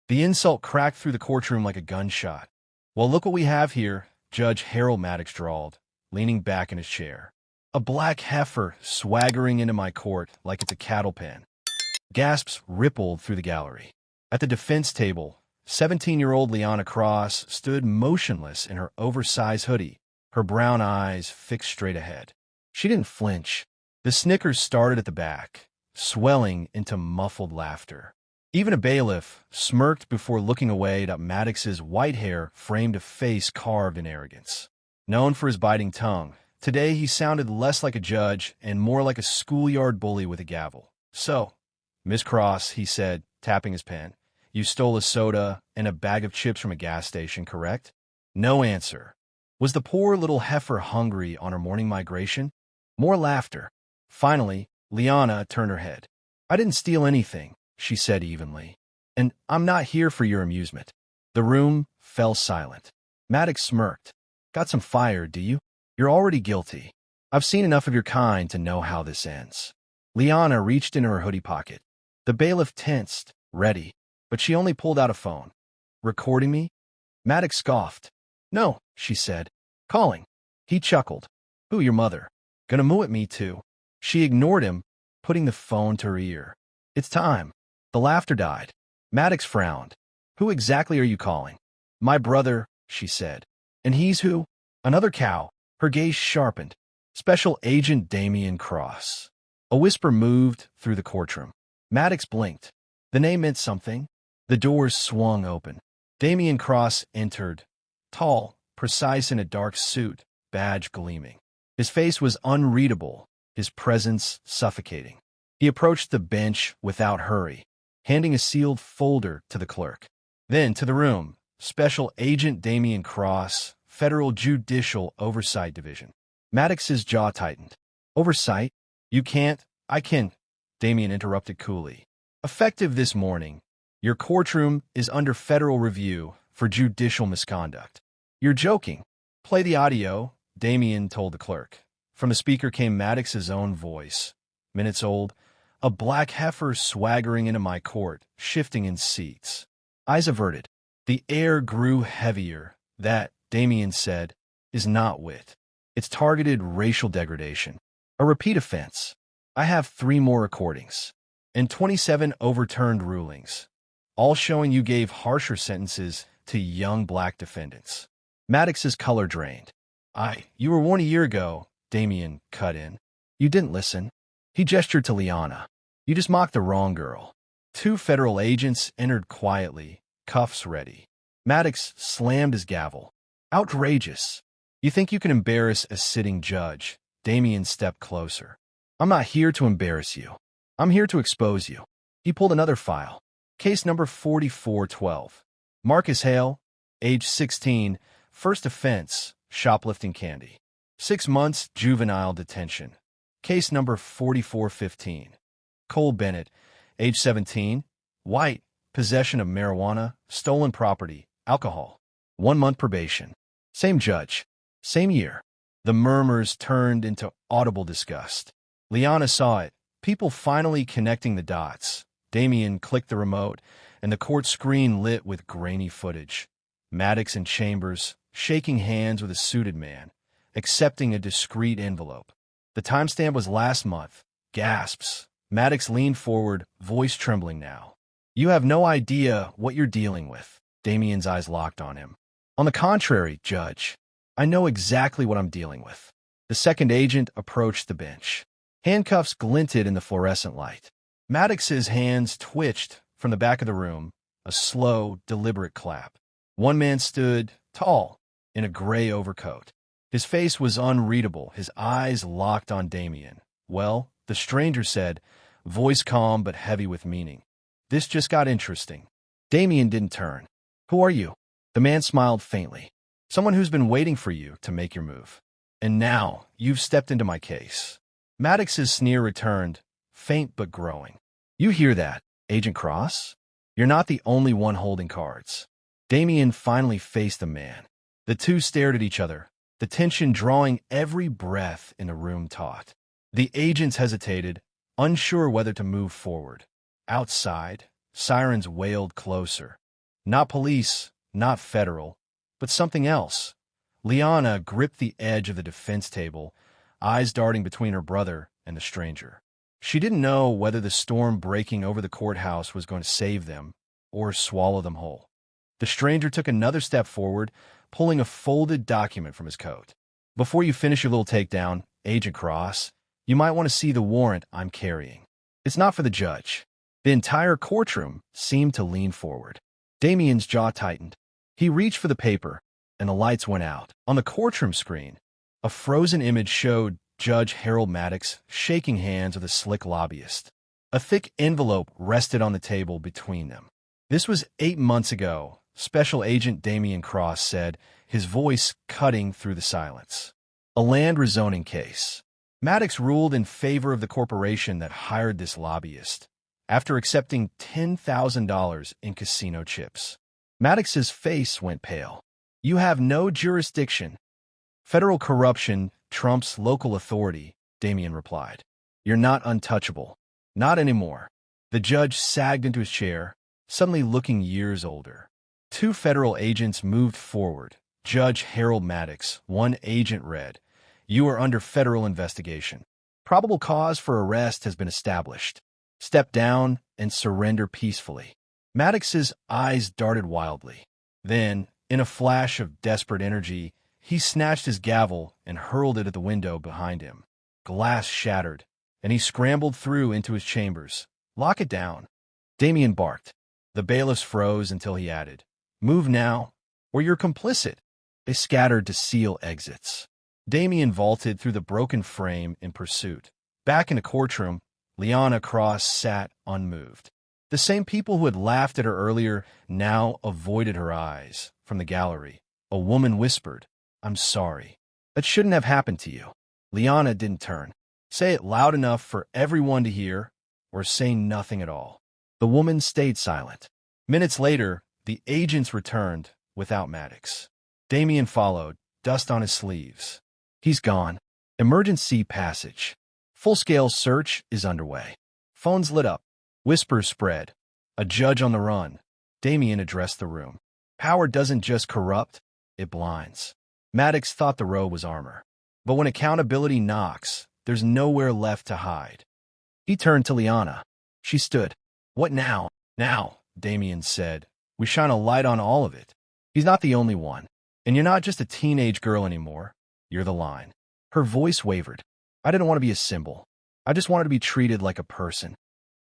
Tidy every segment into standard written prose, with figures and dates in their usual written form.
The insult cracked through the courtroom like a gunshot. "Well, look what we have here," Judge Harold Maddox drawled, leaning back in his chair. "A black heifer swaggering into my court like it's a cattle pen." Gasps rippled through the gallery. At the defense table, 17-year-old Liana Cross stood motionless in her oversized hoodie, her brown eyes fixed straight ahead. She didn't flinch. The snickers started at the back, swelling into muffled laughter. Even a bailiff smirked before looking away at Maddox's white hair framed a face carved in arrogance. Known for his biting tongue, today he sounded less like a judge and more like a schoolyard bully with a gavel. "So, Miss Cross," he said, tapping his pen, "you stole a soda and a bag of chips from a gas station, correct?" No answer. Was the poor little heifer hungry on her morning migration? More laughter. Finally, Liana turned her head. "I didn't steal anything," she said evenly. "And I'm not here for your amusement." The room fell silent. Maddox smirked. "Got some fire, do you? You're already guilty. I've seen enough of your kind to know how this ends." Liana reached into her hoodie pocket. The bailiff tensed, ready, but she only pulled out a phone. "Recording me?" Maddox scoffed. "No," she said. "Calling." He chuckled. "Who, your mother? Gonna moo at me, too." She ignored him, putting the phone to her ear. "It's time." The laughter died. Maddox frowned. "Who exactly are you calling?" "My brother," she said. "And he's who?" "Another cow." Her gaze sharpened. "Special Agent Damien Cross." A whisper moved through the courtroom. Maddox blinked. The name meant something. The doors swung open. Damien Cross entered, tall, precise in a dark suit, badge gleaming. His face was unreadable, his presence suffocating. He approached the bench without hurry, handing a sealed folder to the clerk. Then to the room, Special Agent Damien Cross, Federal Judicial Oversight Division. Maddox's jaw tightened. "Oversight? You can't." "I can," Damien interrupted coolly. "Effective this morning, your courtroom is under federal review for judicial misconduct." "You're joking." "Play the audio," Damien told the clerk. From the speaker came Maddox's own voice, minutes old. "A black heifer swaggering into my court, shifting in seats." Eyes averted. The air grew heavier. "That," Damien said, "is not wit. It's targeted racial degradation. A repeat offense. I have 3 more recordings. And 27 overturned rulings, all showing you gave harsher sentences to young black defendants." Maddox's color drained. You were warned a year ago," Damien cut in. "You didn't listen." He gestured to Liana. "You just mocked the wrong girl." 2 federal agents entered quietly, cuffs ready. Maddox slammed his gavel. "Outrageous. You think you can embarrass a sitting judge?" Damien stepped closer. "I'm not here to embarrass you. I'm here to expose you." He pulled another file. Case number 4412. Marcus Hale, age 16, first offense, shoplifting candy. 6 months juvenile detention. Case number 4415. Cole Bennett, age 17, white, possession of marijuana, stolen property, alcohol. 1 month probation. Same judge. Same year. The murmurs turned into audible disgust. Liana saw it, people finally connecting the dots. Damien clicked the remote, and the court screen lit with grainy footage. Maddox and Chambers, shaking hands with a suited man, accepting a discreet envelope. The timestamp was last month. Gasps. Maddox leaned forward, voice trembling now. "You have no idea what you're dealing with." Damien's eyes locked on him. "On the contrary, Judge, I know exactly what I'm dealing with." The second agent approached the bench. Handcuffs glinted in the fluorescent light. Maddox's hands twitched from the back of the room, a slow, deliberate clap. One man stood, tall, in a gray overcoat. His face was unreadable, his eyes locked on Damien. "Well," the stranger said, voice calm but heavy with meaning, "this just got interesting." Damien didn't turn. "Who are you?" The man smiled faintly. "Someone who's been waiting for you to make your move. And now you've stepped into my case." Maddox's sneer returned, faint but growing. "You hear that, Agent Cross? You're not the only one holding cards." Damien finally faced the man. The two stared at each other, the tension drawing every breath in the room taut. The agents hesitated, unsure whether to move forward. Outside, sirens wailed closer. Not police, not federal, but something else. Liana gripped the edge of the defense table, eyes darting between her brother and the stranger. She didn't know whether the storm breaking over the courthouse was going to save them or swallow them whole. The stranger took another step forward, pulling a folded document from his coat. Before you finish your little takedown, Agent Cross, you might want to see the warrant I'm carrying. It's not for the judge. The entire courtroom seemed to lean forward. Damien's jaw tightened. He reached for the paper, and the lights went out. On the courtroom screen, a frozen image showed Judge Harold Maddox shaking hands with a slick lobbyist. A thick envelope rested on the table between them. This was 8 months ago, Special Agent Damien Cross said, his voice cutting through the silence. A land rezoning case. Maddox ruled in favor of the corporation that hired this lobbyist, after accepting $10,000 in casino chips. Maddox's face went pale. You have no jurisdiction. Federal corruption trumps local authority, Damien replied. You're not untouchable. Not anymore. The judge sagged into his chair, suddenly looking years older. 2 federal agents moved forward. Judge Harold Maddox, 1 agent read, "You are under federal investigation. Probable cause for arrest has been established. Step down and surrender peacefully." Maddox's eyes darted wildly. Then, in a flash of desperate energy, he snatched his gavel and hurled it at the window behind him. Glass shattered, and he scrambled through into his chambers. Lock it down. Damien barked. The bailiffs froze until he added, "Move now, or you're complicit." They scattered to seal exits. Damien vaulted through the broken frame in pursuit. Back in the courtroom, Liana Cross sat unmoved. The same people who had laughed at her earlier now avoided her eyes. From the gallery, a woman whispered, "I'm sorry. That shouldn't have happened to you." Liana didn't turn. Say it loud enough for everyone to hear, or say nothing at all. The woman stayed silent. Minutes later, the agents returned without Maddox. Damien followed, dust on his sleeves. He's gone. Emergency passage. Full-scale search is underway. Phones lit up. Whispers spread. A judge on the run. Damien addressed the room. Power doesn't just corrupt, it blinds. Maddox thought the row was armor. But when accountability knocks, there's nowhere left to hide. He turned to Liana. She stood. "What now?" "Now," Damien said. "We shine a light on all of it. He's not the only one. And you're not just a teenage girl anymore. You're the line." Her voice wavered. "I didn't want to be a symbol. I just wanted to be treated like a person."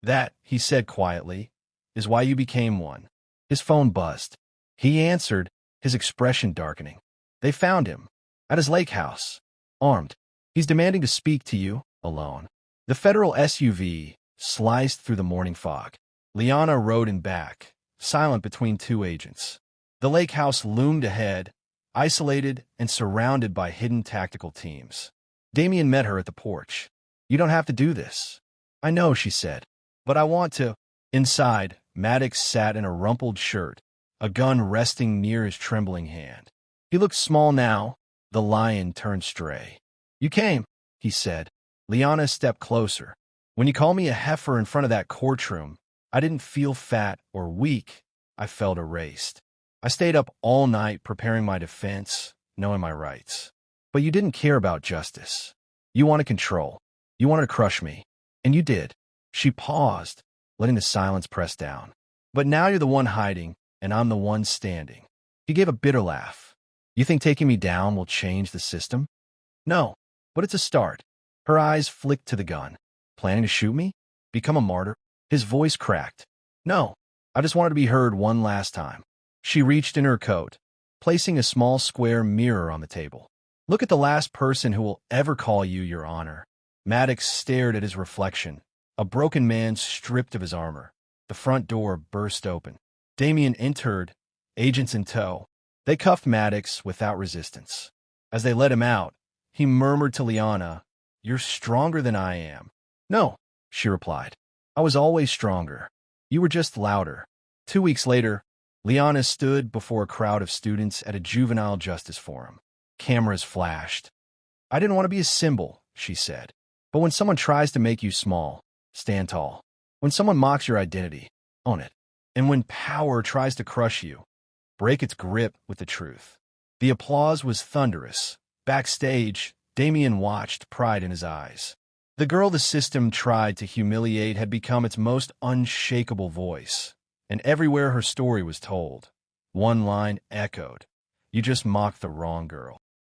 "That," he said quietly, "is why you became one." His phone buzzed. He answered, his expression darkening. "They found him. At his lake house. Armed. He's demanding to speak to you, alone." The federal SUV sliced through the morning fog. Liana rode in back, silent between 2 agents. The lake house loomed ahead, isolated and surrounded by hidden tactical teams. Damien met her at the porch. "You don't have to do this." "I know," she said, "but I want to." Inside, Maddox sat in a rumpled shirt, a gun resting near his trembling hand. He looked small now. The lion turned stray. "You came," he said. Liana stepped closer. "When you called me a heifer in front of that courtroom, I didn't feel fat or weak. I felt erased. I stayed up all night preparing my defense, knowing my rights. But you didn't care about justice. You wanted control. You wanted to crush me. And you did." She paused, letting the silence press down. "But now you're the one hiding, and I'm the one standing." He gave a bitter laugh. "You think taking me down will change the system?" "No, but it's a start." Her eyes flicked to the gun. "Planning to shoot me? Become a martyr?" His voice cracked. "No, I just wanted to be heard one last time." She reached in her coat, placing a small square mirror on the table. "Look at the last person who will ever call you your honor." Maddox stared at his reflection, a broken man stripped of his armor. The front door burst open. Damien entered, agents in tow. They cuffed Maddox without resistance. As they let him out, he murmured to Liana, "You're stronger than I am." "No," she replied. "I was always stronger. You were just louder." 2 weeks later, Liana stood before a crowd of students at a juvenile justice forum. Cameras flashed. "I didn't want to be a symbol," she said. "But when someone tries to make you small, stand tall. When someone mocks your identity, own it." And when power tries to crush you, break its grip with the truth. The applause was thunderous. Backstage, Damien watched, pride in his eyes. The girl the system tried to humiliate had become its most unshakable voice, and everywhere her story was told, one line echoed, "You just mocked the wrong girl."